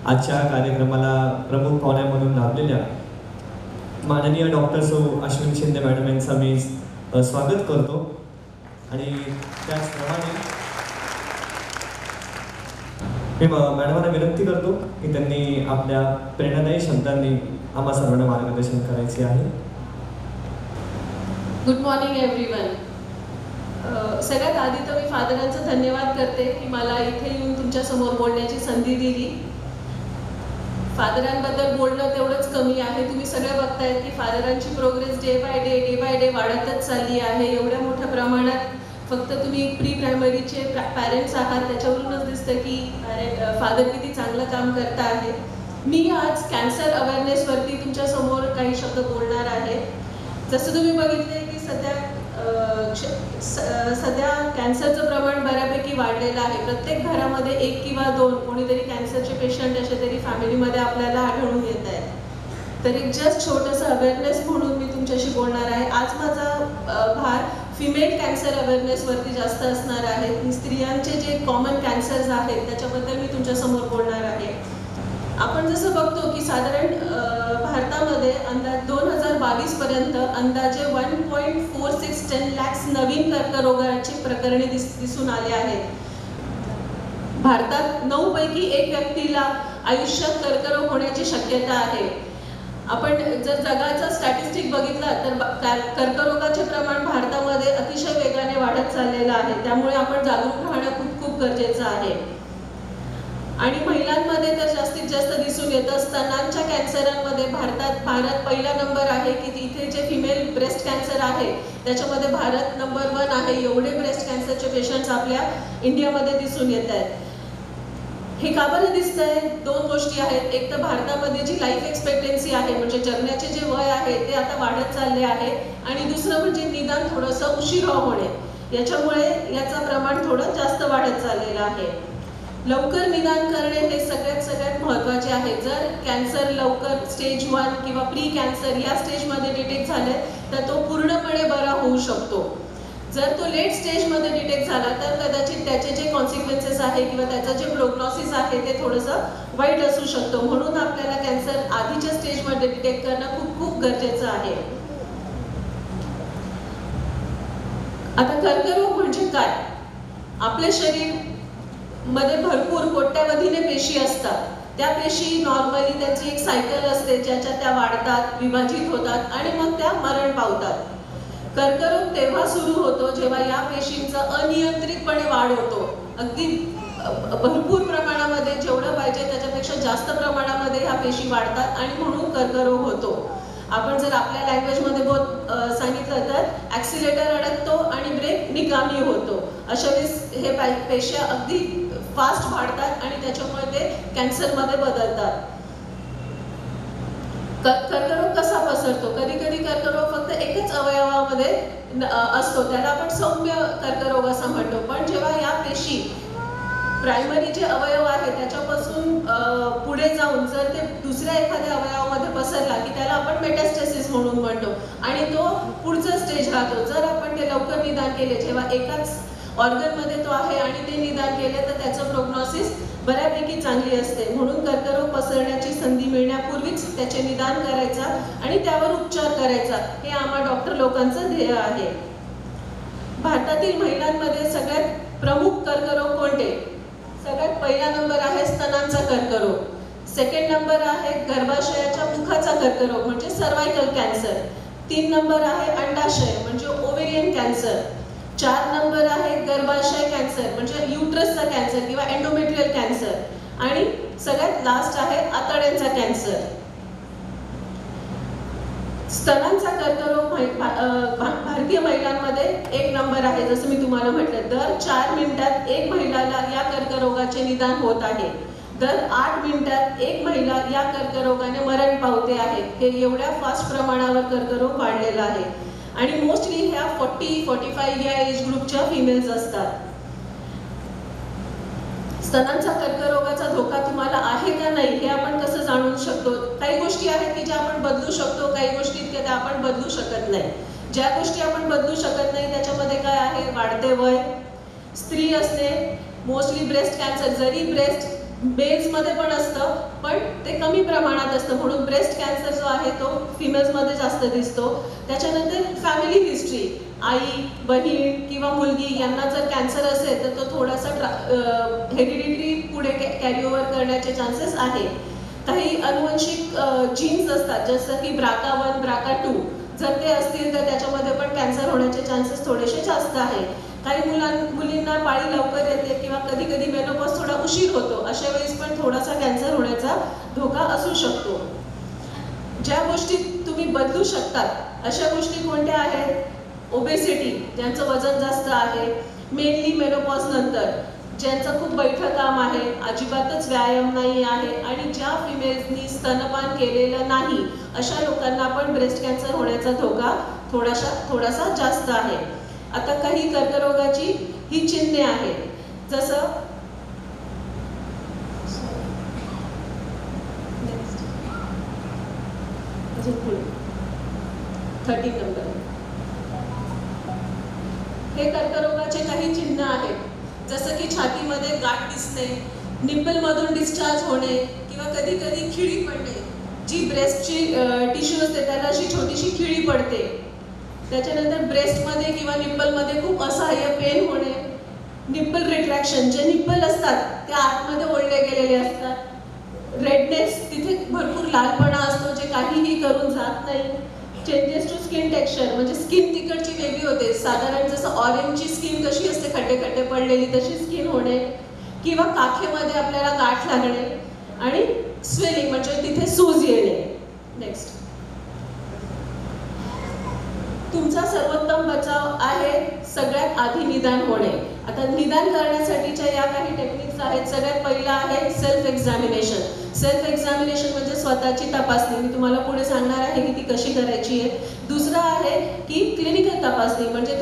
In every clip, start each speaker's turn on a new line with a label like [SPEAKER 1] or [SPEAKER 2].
[SPEAKER 1] आजच्या कार्यक्रमाला प्रमुख पाहुण्या म्हणून लाभलेल्या माननीय डॉक्टर सौ अश्विन शिंदे मॅडम यांचं मी स्वागत करतो आणि त्याचप्रमाणे मी मॅडमांना विनंती करतो की त्यांनी आपल्या प्रेरणादायी शब्दांनी आम्हा सर्वांना मार्गदर्शन करायचे आहे.
[SPEAKER 2] Good morning everyone. सगळ्यात आधी तर मी फादरांचं धन्यवाद करते की मला इथे येऊन तुमच्या समोर बोलण्याची संधी दिली. फादरांबद्दल बोलणं तेवढंच कमी आहे. तुम्ही सगळे बघतायत की फादरांची प्रोग्रेस डे बाय डे वाढतच चालली आहे. एवढ्या मोठ्या प्रमाणात फक्त तुम्ही प्री प्रायमरीचे पॅरेंट्स आहात त्याच्यावरूनच दिसतं की फादर किती चांगलं काम करता आहे. मी आज कॅन्सर अवेअरनेसवरती तुमच्या समोर काही शब्द बोलणार आहे. जसं तुम्ही बघितले की सध्या कॅन्सरचं प्रमाण बऱ्यापैकी वाढलेलं आहे. प्रत्येक घरामध्ये 1 किंवा 2 कोणीतरी कॅन्सरचे पेशंट असे तरी फॅमिलीमध्ये आपल्याला आढळून येत आहेत. तर एक जस्ट छोटंसं अवेअरनेस म्हणून मी तुमच्याशी बोलणार आहे. आज माझा भार फिमेल कॅन्सर अवेअरनेसवरती जास्त असणार आहे. स्त्रियांचे जे कॉमन कॅन्सर्स आहेत त्याच्याबद्दल मी तुमच्यासमोर बोलणार आहे. आपण जसं बघतो की साधारण भारतामध्ये अंदाज 2022 पर्यंत अंदाजे 1.46 लाख नवीन कर्करोगाची प्रकरणे दिसून आले आहेत. भारतात 9 पैकी 1 व्यक्तीला आयुष्यात कर्करोग होण्याची शक्यता आहे. आपण जर जगाचा स्टॅटिस्टिक बघितला तर कर्करोगाचे प्रमाण भारतामध्ये अतिशय वेगाने वाढत चाललेलं आहे. त्यामुळे आपण जागरूक राहणं खूप गरजेचं आहे. आणि महिलांमध्ये तर जास्तीत जास्त दिसून येतं. स्तनांच्या कॅन्सरांमध्ये भारत पहिला नंबर आहे की इथे जे फिमेल ब्रेस्ट कॅन्सर आहे त्याच्यामध्ये भारत नंबर 1 आहे. एवढे ब्रेस्ट कॅन्सरचे पेशंट्स आपल्या इंडियामध्ये दिसून येत आहेत. हे का बरं दिसतंय? 2 गोष्टी आहेत. एक तर भारतामध्ये जी लाईफ एक्सपेक्टन्सी आहे म्हणजे जगण्याचे जे वय आहे ते आता वाढत चालले आहे आणि दुसरं म्हणजे निदान थोडंसं उशिरा होणे. याच्यामुळे याचं प्रमाण थोडं जास्त वाढत चाललेलं आहे. लवकर निदान करणे हे सगळ्यात महत्त्वाचे आहे. जर कॅन्सर लवकर स्टेज 1 किंवा प्री कॅन्सर या स्टेजमध्ये डिटेक्ट झाले तर तो पूर्णपणे बरा होऊ शकतो. जर तो लेट स्टेजमध्ये डिटेक्ट झाला तर कदाचित त्याचे जे कॉन्सिक्वेन्सेस आहे किंवा त्याचं जे प्रोग्नॉसिस आहे ते थोडंसं वाईट असू शकतो. म्हणून आपल्याला कॅन्सर आधीच्या स्टेजमध्ये डिटेक्ट करणं खूप गरजेचं आहे. आता कर्करोग म्हणजे काय? आपले शरीर मध्ये भरपूर कोट्यावधीने पेशी असतात. त्या पेशी नॉर्मली त्यांची एक सायकल असते ज्याच्यात त्या वाढतात, विभाजित होतात आणि मग त्या मरण पावतात. कर्करोग तेव्हा सुरू होतो जेव्हा या पेशींचा अनियंत्रितपणे वाढ होतो. अगदी भरपूर प्रमाणामध्ये जेवढं पाहिजे त्याच्यापेक्षा जास्त प्रमाणामध्ये ह्या पेशी वाढतात आणि म्हणून कर्करोग होतो. आपण जर आपल्या लँग्वेजमध्ये सांगितलं तर ॲक्सिलेटर अडकतो आणि ब्रेक निकामी होतो. अशा वेळेस हे पेशी अगदी फास्ट वाढतात आणि त्याच्यामुळे ते कॅन्सरमध्ये बदलतात. कर्करोग कसा पसरतो? कधी कर्करोग फक्त एकच अवयवामध्ये असतो त्याला आपण सौम्य कर्करोग असं म्हणतो. पण जेव्हा या पेशी प्रायमरी जे अवयव आहे त्याच्यापासून पुढे जाऊन जर ते दुसऱ्या एखाद्या अवयवामध्ये पसरला की त्याला आपण मेटास्टेसिस म्हणून म्हणतो आणि तो पुढचा स्टेज राहतो. जर आपण ते लवकर निदान केले जेव्हा एकाच ऑर्गनमध्ये तो आहे आणि ते निदान केले तर त्याचं प्रोग्नॉसिस बऱ्यापैकी चांगली असते. म्हणून कर्करोग पसरण्याची संधी मिळण्यापूर्वीच त्याचे निदान करायचा आणि त्यावर उपचार करायचा हे आम्हा डॉक्टर लोकांचं ध्येय आहे. भारतातील महिलांमध्ये सगळ्यात प्रमुख कर्करोग कोणते? सगळ्यात पहिला नंबर आहे स्तनांचा कर्करोग. सेकंड नंबर आहे गर्भाशयाच्या मुखाचा कर्करोग म्हणजे सर्वायकल कॅन्सर. 3 नंबर आहे अंडाशय म्हणजे ओव्हेरियन कॅन्सर. 4 नंबर आहे गर्भाशय कॅन्सर म्हणजे युट्रसचा कॅन्सर किंवा एंडोमेट्रियल कॅन्सर आणि सगळ्यात लास्ट आहे आतड्यांचा कॅन्सर. स्तनांचा कर्करोग भारतीय महिलांमध्ये 1 नंबर आहे. जसं मी तुम्हाला म्हटलं दर 4 मिनिटात 1 महिलाला या कर्करोगाचे निदान होत आहे. दर 8 मिनिटात 1 महिला या कर्करोगाने मरण पावते आहे. हे एवढ्या फास्ट प्रमाणावर कर्करोग वाढलेला आहे आणि मोस्टली ह्या 40-45 या एज ग्रुपच्या फिमेल्स असतात. स्तनांचा कर्करोगाचा धोका तुम्हाला आहे का नाही हे आपण कसं जाणू शकतो? काही गोष्टी आहेत की ज्या आपण बदलू शकतो, काही गोष्टी इतक्या त्या आपण बदलू शकत नाही. ज्या गोष्टी आपण बदलू शकत नाही त्याच्यामध्ये काय आहे? वाढते वय, स्त्री असणे, मोस्टली ब्रेस्ट कॅन्सर. जरी ब्रेस्ट मेल्समध्ये पण असतं, पण ते कमी प्रमाणात असतं, म्हणून ब्रेस्ट कॅन्सर जो आहे तो फिमेल्समध्ये जास्त दिसतो. त्याच्यानंतर फॅमिली हिस्ट्री, आई, बहीण किंवा मुलगी यांना जर कॅन्सर असेल तर तो थोडासा हेरिडिटरी पुढे कॅरी ओव्हर करण्याचे चान्सेस आहे. काही अनुवंशिक जीन्स असतात, जसं की BRCA1, BRCA2, जर ते असतील तर त्याच्यामध्ये पण कॅन्सर होण्याचे चान्सेस थोडेसे जास्त आहे. काही मुलींना पाळी लवकर येते किंवा कधी कधी मेनोपॉज थोडा उशीर होतो, अशा वेळेस पण थोडासा कॅन्सर होण्याचा धोका असू शकतो. ज्या गोष्टी तुम्ही बदलू शकतात अशा गोष्टी कोणत्या आहेत? ओबेसिटी, ज्यांचं वजन जास्त आहे, मेनली मेनोपॉज नंतर, ज्यांचं खूप बैठं काम आहे, अजिबातच व्यायाम नाही आहे, आणि ज्या फिमेल्सनी स्तनपान केलेलं नाही अशा लोकांना पण ब्रेस्ट कॅन्सर होण्याचा धोका थोडासा जास्त आहे. आता काही कर्करोगाची ही चिन्हे आहेत, जसं 13 नंबर. हे कर्करोगाचे काही चिन्ह आहेत, जसं की छातीमध्ये गाठ दिसणे, निप्पलमधून डिस्चार्ज होणे किंवा कधी कधी खिळी पडणे. जी ब्रेस्टची टिश्यू असते त्याला अशी छोटीशी खिळी पडते. त्याच्यानंतर ब्रेस्टमध्ये किंवा निप्पलमध्ये खूप असहाय्य पेन होणे. निप्पल रिट्रॅक्शन, जे निप्पल असतात ते आतमध्ये ओढले गेलेले असतात. रेडनेस, तिथे भरपूर लालपणा असतो जे काहीही करून जात नाही. चेंजेस टू स्किन टेक्स्चर, म्हणजे स्किन तिकडची वेगळी होते, साधारण जसं ऑरेंजची स्किन कशी असते खड्डे खड्डे पडलेली तशी स्किन होणे, किंवा काखेमध्ये आपल्याला गाठ लागणे, आणि स्वेलिंग म्हणजे तिथे सूज येणे. नेक्स्ट, तुमचा सर्वोत्तम बचाव आहे सगळ्यात आधी निदान होणे. आता निदान करण्यासाठीच्या या काही टेक्निक्स आहेत. सगळ्यात पहिला आहे सेल्फ एक्झामिनेशन. सेल्फ एक्झामिनेशन म्हणजे स्वतःची तपासणी. मी तुम्हाला पुढे सांगणार आहे की ती कशी करायची आहे. दुसरं आहे की क्लिनिकल तपासणी, म्हणजे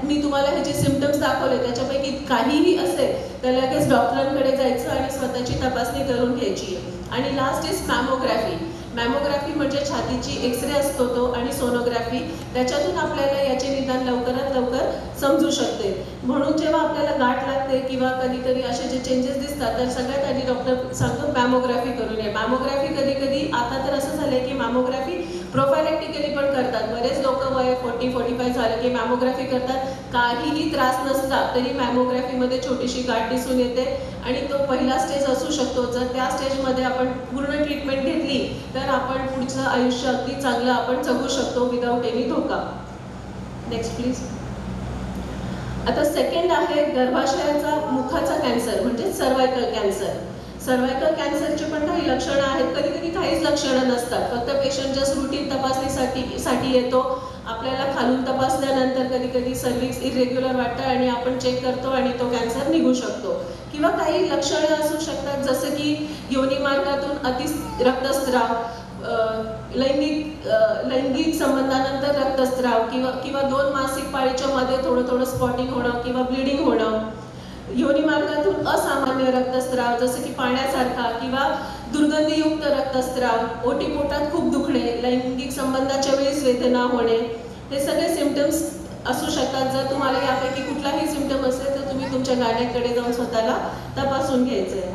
[SPEAKER 2] मी तुम्हाला हे जे सिम्पटम्स दाखवले त्याच्यापैकी काहीही असेल तर लगेच डॉक्टरांकडे जायचं आणि स्वतःची तपासणी करून घ्यायची आहे. आणि लास्ट इज मॅमोग्राफी. मॅमोग्राफी म्हणजे छातीची एक्सरे असतो तो, आणि सोनोग्राफी, त्याच्यातून आपल्याला याचे निदान लवकरात लवकर समजू शकते. म्हणून जेव्हा आपल्याला गाठ लागते किंवा कधी कधी असे जे चेंजेस दिसतात तर सगळ्यात आधी डॉक्टर सांगतो मॅमोग्राफी करून ये. मॅमोग्राफी कधी कधी आता तर असं झालंय की मॅमोग्राफी प्रोफायलॅक्टिकली पण करतात. बरेच लोक वय 40-45 झालं की मॅमोग्राफी करतात. काहीही त्रास नसता तरी मॅमोग्राफीमध्ये छोटीशी गाठ दिसून येते, आणि तो पहिला स्टेज असू शकतो. जर त्या स्टेजमध्ये आपण पूर्ण ट्रीटमेंट घेतली तर आपण पुढचं आयुष्य अगदी चांगलं आपण जगू शकतो विदाऊट एनी धोका. Next please. आता सेकंड आहे गर्भाशयाचा मुखाचा कॅन्सर म्हणजे सर्वायकल कॅन्सर. सर्वायकल कॅन्सरचे पण काही लक्षणं आहेत. कधी कधी काहीच लक्षणं नसतात, फक्त पेशंट जस्ट रुटीन तपासणीसाठी येतो. आपल्याला खालून तपासल्यानंतर कधी कधी सर्व्हिक्स इरेग्युलर वाटतं आणि आपण चेक करतो आणि तो कॅन्सर निघू शकतो. किंवा काही लक्षणं असू शकतात जसं की योनी मार्गातून रक्तस्राव, लैंगिक संबंधानंतर रक्तस्राव, किंवा 2 मासिक पाळीच्या मध्ये थोडं स्पॉटिंग होणं किंवा ब्लिडिंग होणं. योनी मार्गातून असामान्य रक्तस्राव जसं की पाण्यासारखा किंवा दुर्गंधीयुक्त रक्तस्राव, ओटीपोटात खूप दुखणे, लैंगिक संबंधाच्या वेळेस वेदना होणे, हे सगळे सिम्पटम्स असू शकतात. जर तुम्हाला यापैकी कुठलाही सिम्पटम असेल तर तुम्ही तुमच्या गायनेककडे जाऊन स्वतःला तपासून घ्यायचं आहे.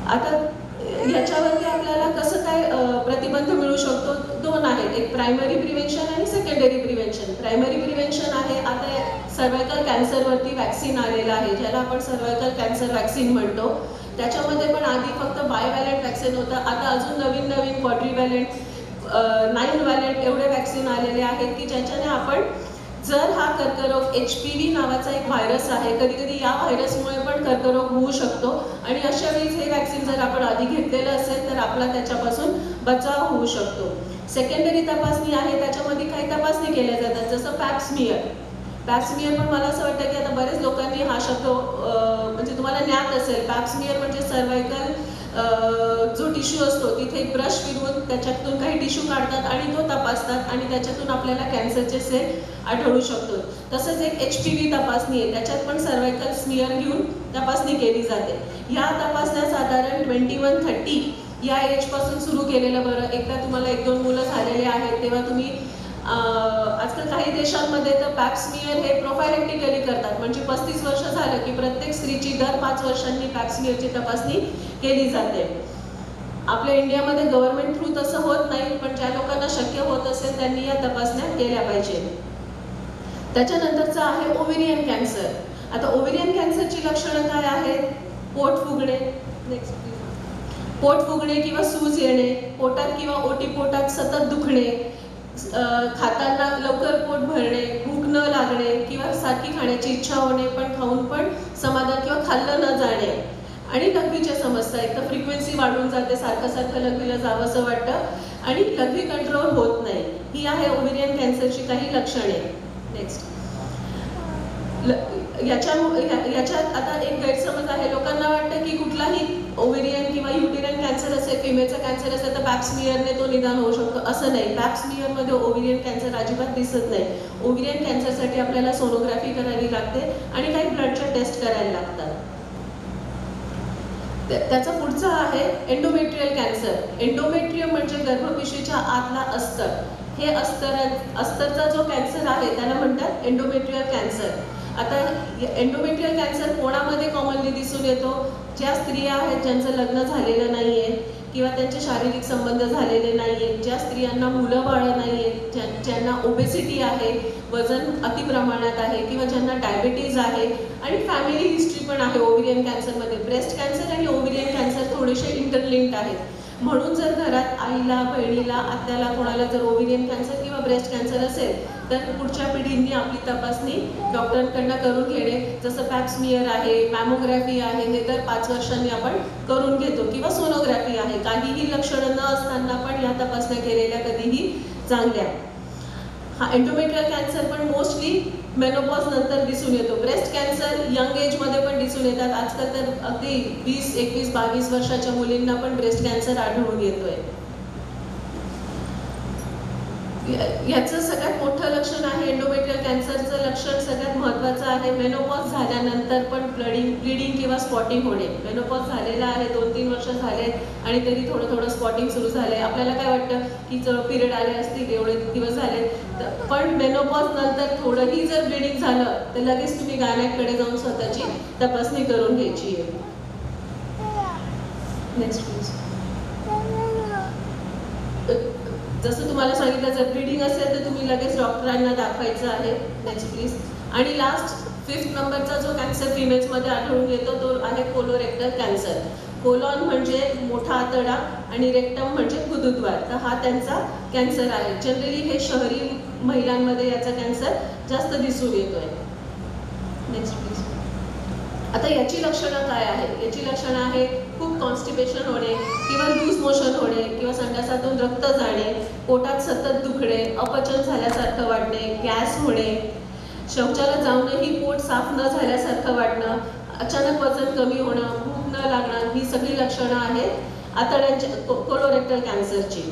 [SPEAKER 2] आता ह्याच्यावरती आपल्याला कसं काय प्रतिबंध मिळू शकतो? 2 आहेत, एक प्रायमरी प्रिव्हेन्शन आणि सेकंडरी प्रिव्हेन्शन. प्रायमरी प्रिव्हेन्शन आहे, आता सर्वायकल कॅन्सरवरती वॅक्सिन आलेलं आहे ज्याला आपण सर्वायकल कॅन्सर वॅक्सिन म्हणतो. त्याच्यामध्ये पण आधी फक्त बायवॅलेंट वॅक्सिन होतं, आता अजून नवीन क्वाड्रिवॅलेंट, 9 वॅलेंट एवढे वॅक्सिन आलेले आहेत की ज्याच्याने आपण, जर हा कर्करोग HPV नावाचा एक व्हायरस आहे, कधी कधी या व्हायरसमुळे पण कर्करोग होऊ शकतो, आणि अशा वेळेस हे वॅक्सिन जर आपण आधी घेतलेलं असेल तर आपला त्याच्यापासून बचाव होऊ शकतो. सेकंडरी तपासणी आहे, त्याच्यामध्ये काही तपासणी केल्या जातात जसं पॅप्समियर. पॅप्समियर पण मला असं वाटतं की आता बरेच लोकांनी हा शब्द म्हणजे तुम्हाला ज्ञात असेल. पॅप्समियर म्हणजे सर्वायकल जो टिश्यू असतो तिथे एक ब्रश फिरवून त्याच्यातून काही टिश्यू काढतात आणि तो तपासतात, आणि त्याच्यातून आपल्याला कॅन्सरचे सेल आढळू शकतो. तसंच एक HPV तपासणी आहे, त्याच्यात पण सर्वायकल स्मिअर घेऊन तपासणी केली जाते. ह्या तपासण्या साधारण 21-30 या एजपासून सुरू केलेलं बरं. एकदा तुम्हाला 1-2 मुलं झालेले आहेत तेव्हा तुम्ही आजकाल काही देशांमध्ये तर पॅप स्मिअर हे प्रोफायलेक्टिकली करतात, म्हणजे 35 वर्ष झालं की प्रत्येक स्त्रीची दर 5 वर्षांनी पॅप स्मिअरची तपासणी केली जाते. आपल्या इंडियामध्ये गव्हर्नमेंट थ्रू तसं होत नाही, पण ज्या लोकांना शक्य होत असेल त्यांनी या तपासण्या केल्या पाहिजे. त्याच्यानंतरचं आहे ओव्हेरियन कॅन्सर. आता ओव्हेरियन कॅन्सरची लक्षणं काय आहेत? पोट फुगणे, पोट फुगणे किंवा सूज येणे, पोटात किंवा ओटीपोटात सतत दुखणे, खाताना लवकर पोट भरणे, भूक न लागणे किंवा सारखी खाण्याची इच्छा होणे पण खाऊन पण समाधान किंवा खाल्लं न जाणे, आणि लघवीच्या समस्या. एक तर फ्रिक्वेन्सी वाढून जाते, सारखं सारखं लघवीला जावंसं वाटतं आणि लघवी कंट्रोल होत नाही. ही आहे ओव्हेरियन कॅन्सरची काही लक्षणे. नेक्स्ट, याच्यात आता एक गैरसमज आहे. लोकांना वाटतं की कुठलाही ओव्हेरियन किंवा युटेरियन कॅन्सर असेल, फिमेलचा कॅन्सर असेल तर पॅप स्मिअरने तो निदान होऊ शकतो. असं नाही. पॅप स्मिअरमध्ये ओव्हेरियन कॅन्सर अजिबात दिसत नाही. ओव्हेरियन कॅन्सरसाठी आपल्याला सोनोग्राफी करावी लागते आणि काही ब्लडच्या टेस्ट करायला लागतात. त्याचा पुढचा आहे एंडोमेट्रियल कॅन्सर. एंडोमेट्रियम म्हणजे गर्भपिशवीच्या आतला अस्तर. हे अस्तरचा जो कॅन्सर आहे त्याला म्हणतात एंडोमेट्रियल कॅन्सर. आता एंडोमेट्रियल कॅन्सर कोणामध्ये कॉमनली दिसून येतो? ज्या स्त्रिया आहेत ज्यांचं लग्न झालेलं नाही आहे किंवा त्यांचे शारीरिक संबंध झालेले नाही आहेत, ज्या स्त्रियांना मुलं बाळं नाही आहेत, ज्यांना ओबेसिटी आहे, वजन अतिप्रमाणात आहे किंवा ज्यांना डायबिटीज आहे आणि फॅमिली हिस्ट्री पण आहे ओव्हेरियन कॅन्सरमध्ये. ब्रेस्ट कॅन्सर आणि ओव्हेरियन कॅन्सर थोडेसे इंटरलिंक्ड आहेत. म्हणून जर घरात आईला, बहिणीला, आत्याला कोणाला जर ओव्हेरियन कॅन्सर किंवा ब्रेस्ट कॅन्सर असेल तर पुढच्या पिढींनी आपली तपासणी डॉक्टरांकडनं करून घेणे. जसं पॅप स्मिअर आहे, मॅमोग्राफी आहे, हे दर 5 वर्षांनी आपण करून घेतो किंवा सोनोग्राफी आहे. काहीही लक्षणं न असताना पण या तपासण्या केलेल्या कधीही चांगल्या. हा एंडोमेट्रियल कॅन्सर पण मोस्टली मेनोपॉज नंतर दिसून येतो. ब्रेस्ट कॅन्सर यंग एजमध्ये पण दिसून येतात. आजकाल तर अगदी 20, 21, 22 वर्षाच्या मुलींना पण ब्रेस्ट कॅन्सर आढळून येतोय. याचं सगळ्यात मोठं लक्षण आहे एंडोमेट्रियल कॅन्सरचं लक्षण सगळ्यात महत्त्वाचं आहे मेनोपॉज झाल्यानंतर पण ब्लिडिंग किंवा स्पॉटिंग होणे. मेनोपॉज झालेला आहे, 2-3 वर्ष झाले आणि तरी थोडं स्पॉटिंग सुरू झालंय. आपल्याला काय वाटतं की पिरियड आले असतील, एवढे दिवस झाले, पण मेनोपॉज नंतर थोडंही जर ब्लिडिंग झालं तर लगेच तुम्ही गायनेककडे जाऊन स्वतःची तपासणी करून घ्यायची आहे. Next please. जसं तुम्हाला सांगितलं जर ब्लिडिंग असेल तर तुम्ही लगेच डॉक्टरांना दाखवायचं आहे. Next please. आणि लास्ट 5th नंबरचा जो कॅन्सर फिमेल्समध्ये आढळून येतो तो आहे कोलोरेक्टल कॅन्सर. कोलॉन म्हणजे मोठा आतडा आणि रेक्टम म्हणजे गुदद्वार. तर हा त्यांचा कॅन्सर आहे. जनरली हे शहरी महिलांमध्ये याचा कॅन्सर जास्त दिसून येतोय. Next please. आता याची लक्षणं काय आहे? याची लक्षणं आहे खूप कॉन्स्टिपेशन होणे किंवा लूज मोशन होणे किंवा संडासातून रक्त जाणे, पोटात सतत दुखणे, अपचन झाल्यासारखं वाटणे, गॅस होणे, शौचाला जाऊनही पोट साफ न झाल्यासारखं वाटणं, अचानक वजन कमी होणं, भूक न लागणं, ही सगळी लक्षणं आहेत आतड्यांच्या कोलोरेक्टल कॅन्सरची.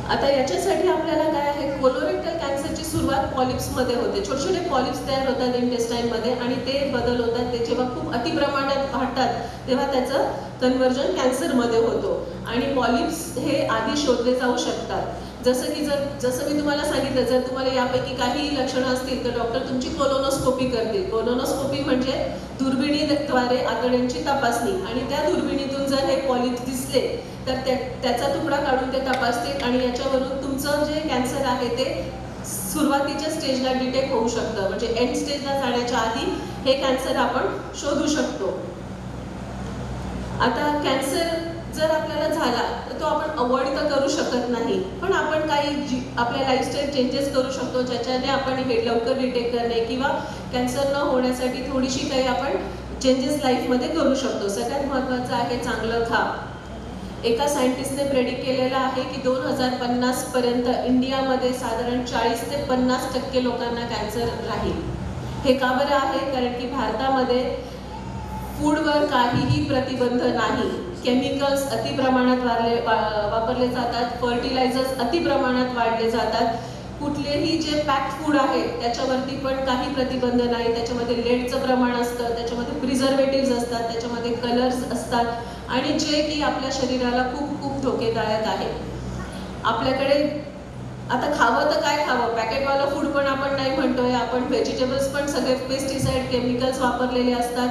[SPEAKER 2] आता याच्यासाठी आपल्याला काय आहे? कोलोरेक्टल कॅन्सरची सुरुवात पॉलिप्समध्ये होते. छोटे छोटे पॉलिप्स तयार होतात इंटेस्टाईनमध्ये आणि ते बदल होतात. ते जेव्हा खूप अतिप्रमाणात वाढतात तेव्हा त्याचं कन्व्हर्जन कॅन्सरमध्ये होतो आणि पॉलिप्स हे आधी शोधले जाऊ शकतात. जसं मी तुम्हाला सांगितलं, जर तुम्हाला यापैकी काही लक्षणं असतील तर डॉक्टर तुमची कोलोनोस्कोपी करतील. कोलोनोस्कोपी म्हणजे दुर्बिणीद्वारे आतड्यांची तपासणी आणि त्या दुर्बिणीतून जर हे पॉलिप्स दिसले तर त्याचा तुकडा काढून ते तपासतील आणि याच्यावरून तुमचं जे कॅन्सर आहे ते सुरुवातीच्या स्टेजला डिटेक्ट होऊ शकतं. म्हणजे एंड स्टेजला जाण्याच्या आधी हे कॅन्सर आपण शोधू शकतो. आता कॅन्सर जर आपल्याला झाला तर तो आपण अवॉइड तर करू शकत नाही, पण आपण काही आपल्या लाईफस्टाईल चेंजेस करू शकतो ज्याच्याने आपण हे लवकर डिटेक्ट करणे किंवा कॅन्सर न होण्यासाठी थोडीशी काही आपण चेंजेस लाईफमध्ये करू शकतो. सगळ्यात महत्त्वाचं आहे चांगलं खा. एका सायंटिस्टने प्रेडिक्ट केलेलं आहे की 2050 पर्यंत इंडियामध्ये साधारण 40 ते 50% लोकांना कॅन्सर राहील. हे का बरं आहे? कारण की भारतामध्ये फूडवर काहीही प्रतिबंध नाही. केमिकल्स अतिप्रमाणात वापरले जातात, फर्टिलायझर्स अतिप्रमाणात वाढले जातात. कुठलेही जे पॅक्ड फूड आहे त्याच्यावरती पण काही प्रतिबंध नाही. त्याच्यामध्ये लेडचं प्रमाण असतं, त्याच्यामध्ये प्रिझर्वेटिव्स असतात, त्याच्यामध्ये कलर्स असतात आणि जे की आपल्या शरीराला खूप खूप धोकेदायक आहे. आपल्याकडे आता खावं तर काय खावं, पॅकेटवालं फूड पण आपण नाही म्हणतोय, आपण व्हेजिटेबल्स पण सगळे पेस्टिसाइड केमिकल्स वापरलेले असतात.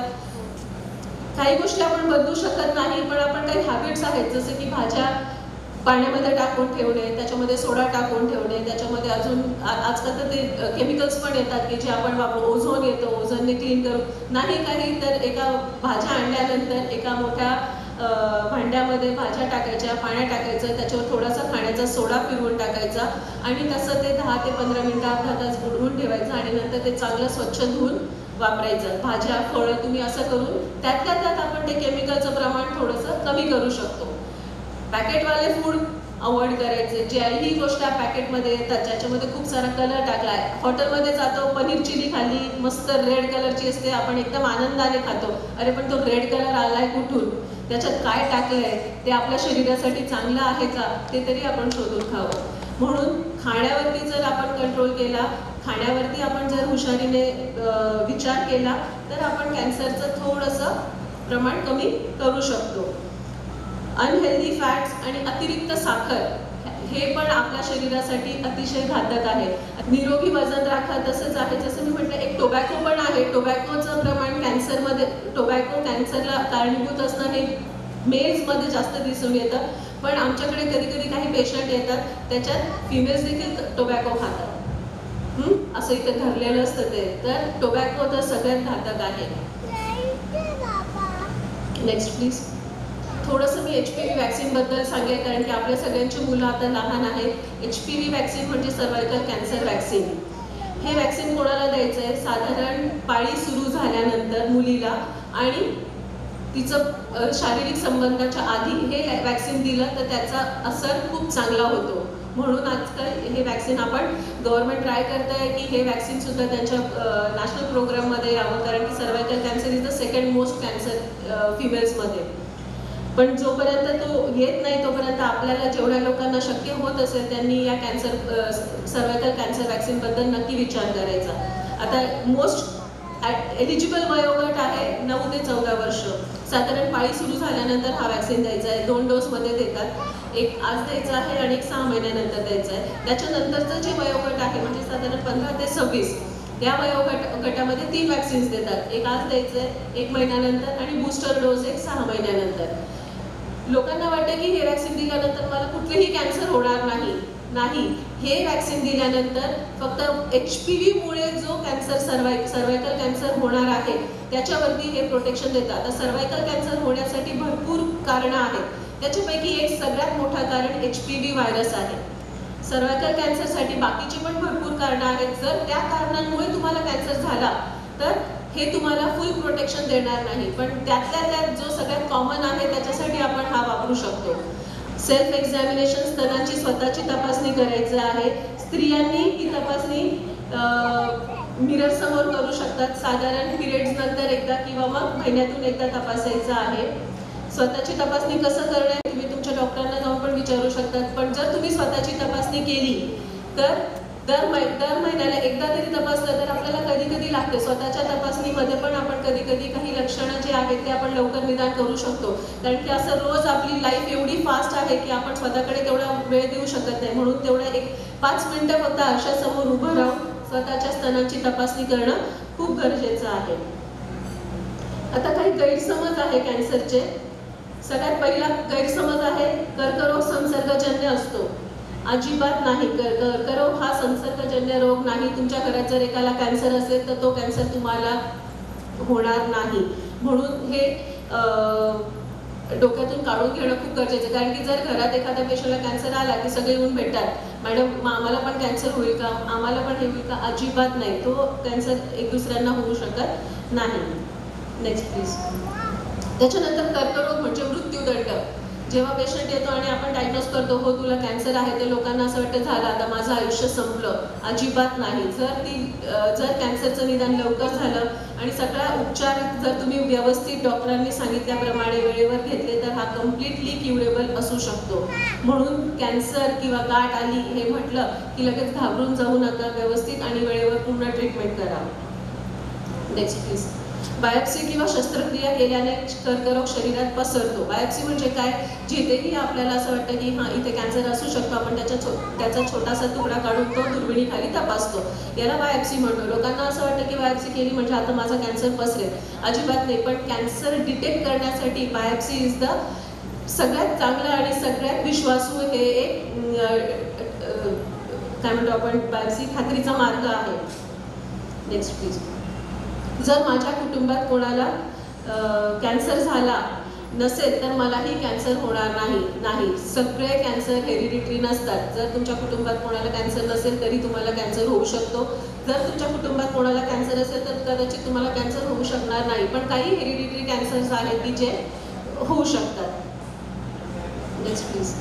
[SPEAKER 2] काही गोष्टी आपण बदलू शकत नाही, पण आपण काही हॅबिट्स आहेत जसं की भाज्या पाण्यामध्ये टाकून ठेवणे, त्याच्यामध्ये सोडा टाकून ठेवणे, त्याच्यामध्ये अजून आजकाल तर ते केमिकल्स पण येतात की जे आपण वापरू, ओझोन येतो, ओझोनने क्लीन करू नाही काही तर एका भाज्या आणल्यानंतर एका मोठ्या भांड्यामध्ये भाज्या टाकायच्या, पाण्यात टाकायचं, त्याच्यावर थोडासा खाण्याचा सोडा फिरवून टाकायचा आणि तसं ते 10 ते 15 मिनिटं अर्धा तास बुडवून ठेवायचं आणि नंतर ते चांगलं स्वच्छ धुवून वापरायचं. भाज्या फळं तुम्ही असं करून त्यातल्या त्यात आपण ते केमिकलचं प्रमाण थोडंसं कमी करू शकतो. पॅकेटवाले फूड अवॉइड करायचे. ज्याही गोष्टी पॅकेटमध्ये येतात ज्याच्यामध्ये खूप सारा कलर टाकलाय, हॉटेलमध्ये जातो पनीर चिली खाल्ली, मस्त रेड कलरची असते, आपण एकदम आनंदाने खातो, अरे पण तो रेड कलर आलाय कुठून, त्याच्यात काय टाकलंय, ते आपल्या शरीरासाठी चांगलं आहे का ते तरी आपण शोधून खावं. म्हणून खाण्यावरती जर आपण कंट्रोल केला, खाण्यावरती आपण जर हुशारीने विचार केला तर आपण कॅन्सरचं थोडंसं प्रमाण कमी करू शकतो. अनहेल्दी फॅट्स आणि अतिरिक्त साखर हे पण आपल्या शरीरासाठी अतिशय घातक आहे. निरोगी वजन राखा तसंच आहे, जसं मी म्हटलं एक टोबॅको पण आहे. टोबॅकोचं प्रमाण कॅन्सरमध्ये, टोबॅको कॅन्सरला कारणीभूत असणं हे मेल्समध्ये जास्त दिसून येतं, पण आमच्याकडे कधी कधी काही पेशंट येतात त्याच्यात फिमेल्स देखील टोबॅको खातात. असं इथं ठरलेलं असतं ते. तर टोबॅको तर सगळ्यात घातक आहे. Next please. थोडंसं मी HPV वॅक्सिनबद्दल सांगेल कारण की आपल्या सगळ्यांची मुलं आता लहान आहेत. HPV वॅक्सिन म्हणजे सर्वायकल कॅन्सर वॅक्सिन. हे वॅक्सिन कोणाला द्यायचं आहे, साधारण पाळी सुरू झाल्यानंतर मुलीला आणि तिचं शारीरिक संबंधाच्या आधी हे वॅक्सिन दिलं तर त्याचा असर खूप चांगला होतो. म्हणून आजकाल हे वॅक्सिन आपण गव्हर्नमेंट ट्राय करत आहे की हे वॅक्सिन सुद्धा त्यांच्या नॅशनल प्रोग्राममध्ये यावं, कारण की cervical cancer is the second most cancer फिमेल्समध्ये. पण जोपर्यंत तो येत नाही तोपर्यंत आपल्याला जेवढ्या लोकांना शक्य होत असेल त्यांनी या सर्वायकल कॅन्सर वॅक्सिनबद्दल नक्की विचार करायचा. आता मोस्ट एलिजिबल वयोगट आहे 9 ते 14 वर्ष. साधारण पाळी सुरू झाल्यानंतर हा वॅक्सिन द्यायचा आहे. 2 डोसमध्ये देतात, एक आज द्यायचा आहे आणि एक 6 महिन्यानंतर द्यायचा आहे. त्याच्यानंतरचं जे वयोगट आहे म्हणजे साधारण 15 ते 26 या गटामध्ये 3 वॅक्सिन्स देतात. एक आज द्यायचं आहे, 1 महिन्यानंतर आणि बूस्टर डोस एक 6 महिन्यानंतर. लोकांना वाटतं की हे वॅक्सिन दिल्यानंतर मला कुठलेही कॅन्सर होणार नाही. हे वॅक्सिन दिल्यानंतर फक्त HPV मुळे जो कॅन्सर सर्वायकल कॅन्सर होणार आहे त्याच्यावरती हे प्रोटेक्शन देतं. आता सर्वायकल कॅन्सर होण्यासाठी भरपूर कारणं आहेत, त्याच्यापैकी एक सगळ्यात मोठं कारण HPV व्हायरस आहे. सर्वायकल कॅन्सरसाठी बाकीची पण भरपूर कारणं आहेत. जर त्या कारणांमुळे तुम्हाला कॅन्सर झाला तर हे तुम्हाला फुल प्रोटेक्शन देणार नाही, पण त्यातल्या त्यात जो सगळ्यात कॉमन आहे त्याच्यासाठी आपण हा वापरू शकतो. सेल्फ एक्झामिनेशन, स्तनाची स्वतःची तपासणी करायची आहे. स्त्रियांनी ही तपासणी मिरर समोर करू शकतात. साधारण पिरियड्स नंतर एकदा किंवा मग महिन्यातून एकदा तपासायचं आहे. स्वतःची तपासणी कसं करणार तुम्ही तुमच्या डॉक्टरांना जाऊन पण विचारू शकतात, पण जर तुम्ही स्वतःची तपासणी केली तर दर महिन्याला एकदा तरी तपासलं तर आपल्याला कधी कधी लागते. स्वतःच्या तपासणीमध्ये पण आपण कधी कधी काही लक्षणं जे आहेत ते आपण लवकर निदान करू शकतो, कारण की असं रोज आपली लाईफ एवढी फास्ट आहे की आपण स्वतःकडे तेवढा वेळ देऊ शकत नाही. म्हणून तेवढं एक 5 मिनिटं फक्त आरशासमोर उभं राहून स्वतःच्या स्तनांची तपासणी करणं खूप गरजेचं आहे. आता काही गैरसमज आहे कॅन्सरचे. सगळ्यात पहिला गैरसमज आहे कर्करोग संसर्गजन्य असतो. अजिबात नाही. कर्करोग हा संसर्गजन्य रोग नाही. तुमच्या घरात जर एकाला कॅन्सर असेल तर तो कॅन्सर तुम्हाला होणार नाही. म्हणून हे डोक्यातून काढून घेणं खूप गरजेचं आहे, कारण की जर घरात एखाद्या पेशंटला कॅन्सर आला की सगळे येऊन भेटतात, मॅडम आम्हाला पण कॅन्सर होईल का, आम्हाला पण हे होईल का. अजिबात नाही. तो कॅन्सर एक दुसऱ्यांना होऊ शकत नाही. Next please. त्याच्यानंतर कर्करोग म्हणजे मृत्यूदंड. जेव्हा पेशंट येतो आणि आपण डायग्नोज करतो हो तुला कॅन्सर आहे, तर लोकांना असं वाटतं झालं आता माझं आयुष्य संपलं. अजिबात नाही. जर कॅन्सरचं निदान लवकर झालं आणि सगळा उपचार जर तुम्ही व्यवस्थित डॉक्टरांनी सांगितल्याप्रमाणे वेळेवर घेतले तर हा कम्प्लिटली क्युरेबल असू शकतो. म्हणून कॅन्सर किंवा गाठ आली हे म्हटलं की लगेच घाबरून जाऊ नका. व्यवस्थित आणि वेळेवर पूर्ण ट्रीटमेंट करा. Next please. बायोप्सी किंवा शस्त्रक्रिया केल्याने कर्करोग शरीरात पसरतो. बायोप्सी म्हणजे काय, जिथेही आपल्याला असं वाटतं की हां इथे कॅन्सर असू शकतो, आपण त्याचा छोटासा तुकडा काढून तो दुर्बिणीखाली तपासतो, याला बायोप्सी म्हणतो. लोकांना असं वाटतं की बायोप्सी केली म्हणजे आता माझा कॅन्सर पसरेल. अजिबात नाही. पण कॅन्सर डिटेक्ट करण्यासाठी बायोप्सी इज द सगळ्यात चांगलं आणि सगळ्यात विश्वासू हे एक काय म्हणतो आपण, बायोप्सी खात्रीचा मार्ग आहे. Next please. जर माझ्या कुटुंबात कोणाला कॅन्सर झाला नसेल तर मलाही कॅन्सर होणार नाही. सगळे कॅन्सर हेरिडिटरी नसतात. जर तुमच्या कुटुंबात कोणाला कॅन्सर नसेल तरी तुम्हाला कॅन्सर होऊ शकतो. जर तुमच्या कुटुंबात कोणाला कॅन्सर असेल तर कदाचित तुम्हाला कॅन्सर होऊ शकणार नाही. पण काही हेरिडिटरी कॅन्सर्स आहेत की जे होऊ शकतात. Next please.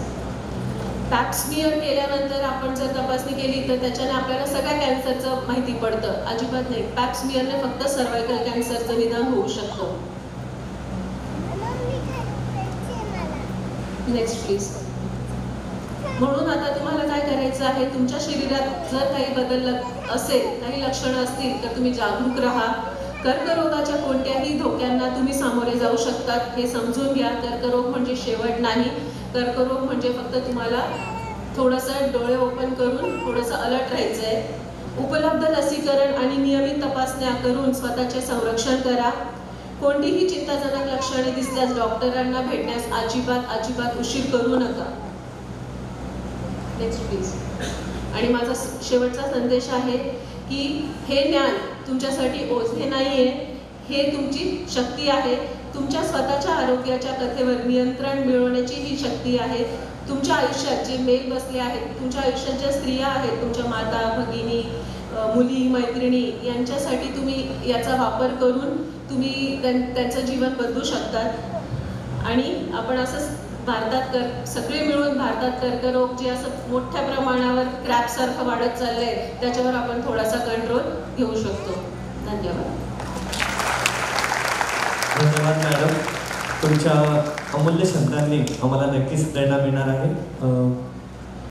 [SPEAKER 2] पॅप स्मिअर केल्यानंतर आपण जर तपासणी केली तर त्याच्याने आपल्याला सगळ्या कॅन्सरचं माहिती पडतं. अजिबात नाही. पॅप स्मिअरने फक्त सर्वायकल कॅन्सरचं निदान होऊ शकतं. Next please. म्हणून आता तुम्हाला काय करायचं आहे, तुमच्या शरीरात जर काही बदल असेल, काही लक्षणं असतील तर तुम्ही जागरूक राहा. कर्करोगाच्या कोणत्याही धोक्यांना तुम्ही सामोरे जाऊ शकतात हे समजून घ्या. कर्करोग म्हणजे शेवट नाही. कर्करोग म्हणजे फक्त तुम्हाला थोडंसं डोळे ओपन करून थोडंसं अलर्ट राहायचं आहे. उपलब्ध लसीकरण आणि नियमित तपासण्या करून स्वतःचे संरक्षण करा. कोणतीही चिंताजनक लक्षणे दिसल्यास डॉक्टरांना भेटण्यास अजिबात उशीर करू नका. Next please. आणि माझा शेवटचा संदेश आहे की हे ज्ञान तुमच्यासाठी ओझे नाहीये, हे तुमची शक्ती आहे. तुमच्या स्वतःच्या आरोग्याच्या कथेवर नियंत्रण मिळवण्याची ही शक्ती आहे. तुमच्या आयुष्यात जे मेल बसले आहेत, तुमच्या आयुष्यात ज्या स्त्रिया आहेत, तुमच्या माता, भगिनी, मुली, मैत्रिणी, यांच्यासाठी तुम्ही याचा वापर करून तुम्ही त्यांचं जीवन बदलू शकतात. आणि आपण असं सगळे मिळून भारतात कर्करोग जे असं मोठ्या प्रमाणावर क्रॅपसारखं वाढत चाललंय त्याच्यावर आपण थोडासा कंट्रोल घेऊ शकतो. धन्यवाद.
[SPEAKER 1] धन्यवाद मॅडम. तुमच्या अमूल्य शब्दांनी आम्हाला नक्कीच प्रेरणा मिळणार आहे.